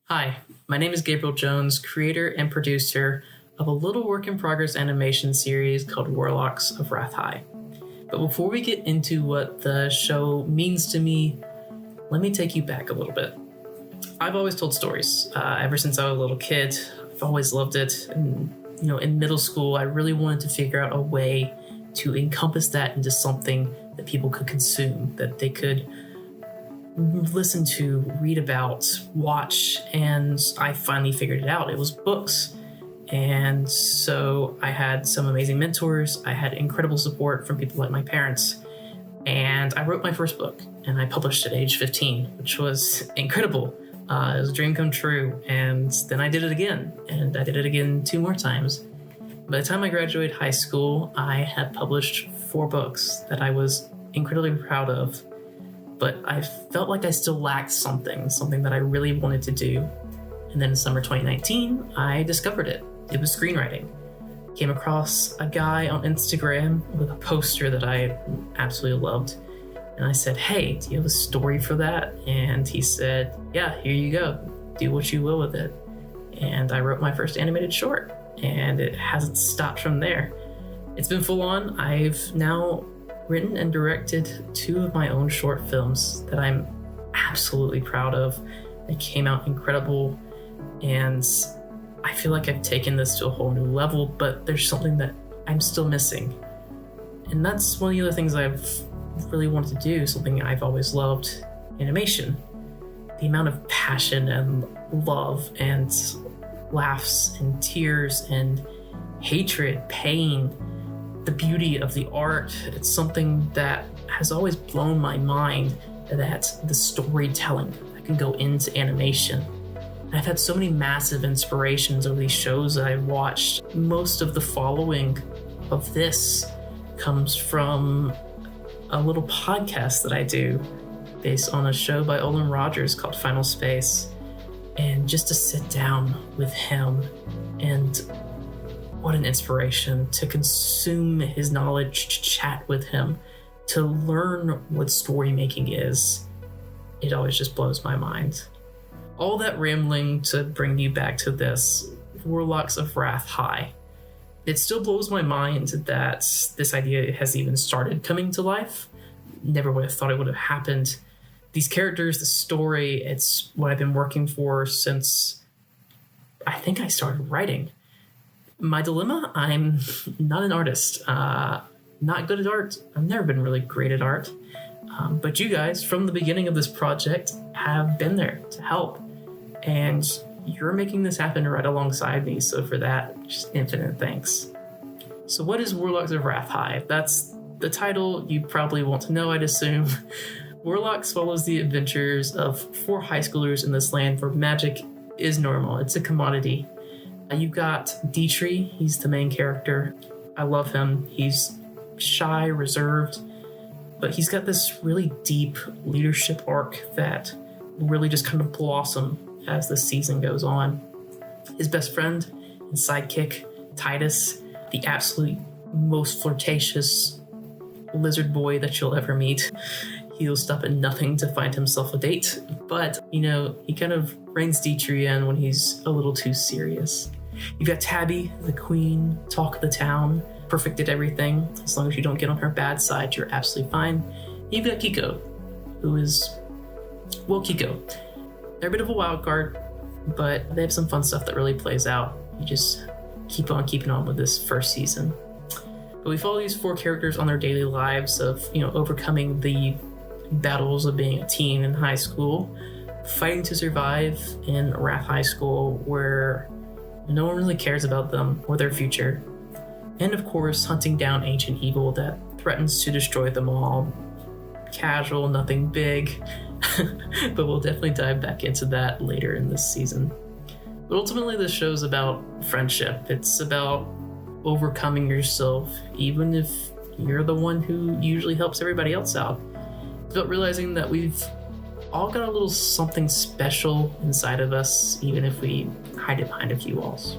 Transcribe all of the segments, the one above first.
Hi, my name is Gabriel Jones, creator and producer of a little work-in-progress animation series called Warlocks of Wrath High. But before we get into what the show means to me, let me take you back a little bit. I've always told stories. Ever since I was a little kid, I've always loved it. And, in middle school, I really wanted to figure out a way to encompass that into something that people could consume, that they could listen to, read about, watch, and I finally figured it out. It was books. And so I had some amazing mentors. I had incredible support from people like my parents. And I wrote my first book, and I published at age 15, which was incredible. It was a dream come true. And then I did it again, and I did it again 2 more times. By the time I graduated high school, I had published 4 books that I was incredibly proud of. But I felt like I still lacked something that I really wanted to do. And then in summer 2019, I discovered it. It was screenwriting. Came across a guy on Instagram with a poster that I absolutely loved. And I said, hey, do you have a story for that? And he said, yeah, here you go. Do what you will with it. And I wrote my first animated short, and it hasn't stopped from there. It's been full on. I've now written and directed 2 of my own short films that I'm absolutely proud of. They came out incredible, and I feel like I've taken this to a whole new level, but there's something that I'm still missing. And that's one of the other things I've really wanted to do, something I've always loved, animation. The amount of passion and love and laughs and tears and hatred, pain, the beauty of the art. It's something that has always blown my mind, that the storytelling that can go into animation. And I've had so many massive inspirations over these shows that I've watched. Most of the following of this comes from a little podcast that I do based on a show by Olin Rogers called Final Space. And just to sit down with him, and what an inspiration to consume his knowledge, to chat with him, to learn what story making is. It always just blows my mind. All that rambling to bring you back to this, Warlocks of Wrath High. It still blows my mind that this idea has even started coming to life. Never would have thought it would have happened. These characters, the story, it's what I've been working for since I think I started writing. My dilemma, I'm not an artist, not good at art. I've never been really great at art. But you guys, from the beginning of this project, have been there to help. And you're making this happen right alongside me. So for that, just infinite thanks. So what is Warlocks of Wrath High? That's the title you probably want to know, I'd assume. Warlocks follows the adventures of 4 high schoolers in this land where magic is normal. It's a commodity. You've got Dietrich, he's the main character. I love him. He's shy, reserved, but he's got this really deep leadership arc that will really just kind of blossom as the season goes on. His best friend and sidekick, Titus, the absolute most flirtatious lizard boy that you'll ever meet. He'll stop at nothing to find himself a date, but, he kind of reins Dietrich in when he's a little too serious. You've got Tabby, the queen, talk of the town, perfect at everything. As long as you don't get on her bad side, you're absolutely fine. You've got Kiko, who is, Kiko. They're a bit of a wild card, but they have some fun stuff that really plays out. You just keep on keeping on with this first season. But we follow these 4 characters on their daily lives of, overcoming the battles of being a teen in high school, fighting to survive in Wrath High School where no one really cares about them or their future, and of course hunting down ancient evil that threatens to destroy them all. Casual, nothing big, but we'll definitely dive back into that later in this season. But ultimately this show's about friendship. It's about overcoming yourself, even if you're the one who usually helps everybody else out. It's about realizing that we've all got a little something special inside of us, even if we hide it behind a few walls.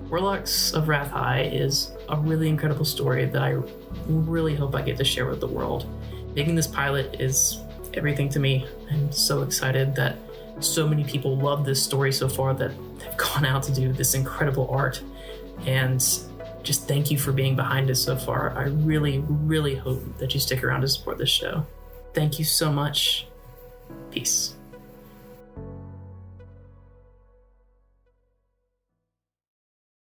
Warlocks of Wrath High is a really incredible story that I really hope I get to share with the world. Making this pilot is everything to me. I'm so excited that so many people love this story so far that they've gone out to do this incredible art. And just thank you for being behind it so far. I really, really hope that you stick around to support this show. Thank you so much. Peace.